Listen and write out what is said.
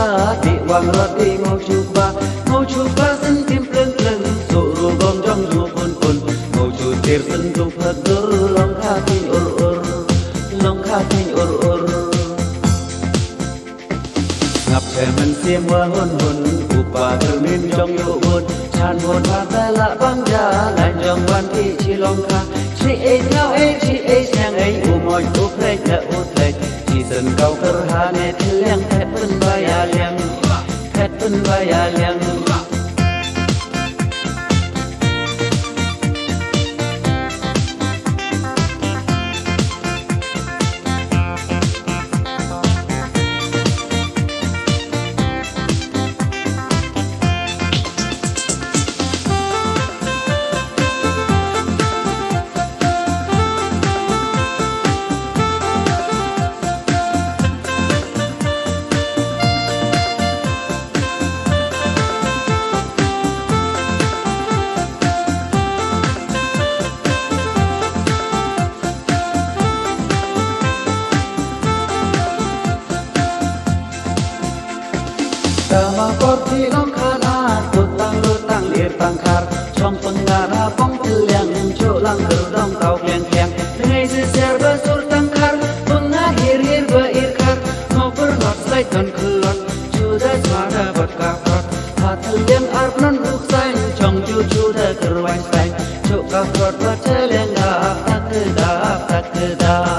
tha bị hoàng rót đi ngô chu ba sân tim plưng plưng sổ rùa gom trong rùa pun pun ngô chu tiệp sân tu phật dur long kha tin ur ngập trẻ mình xiêm hoa hôn upa termin trong yêu buồn chan hồn pha ta lạ băng giá lại trong quan thị chi long kha chi ấy ngao ấy chi ấy sang ấy mỏi plek đã plek chi sân cao cơ hà nè thiên liang thẹt phân baya liang Sama korti long kana tutang lir tangkar trong penggara pong teliang culang gerdong kau kleng dengan seser basur tangkar pengakhir bairkar mau berlot slaiton kelot sudah suara berkafat hateliang arnon uksain trong cucu dah kerwain sain cuk kafrot baca lenggap tak kedap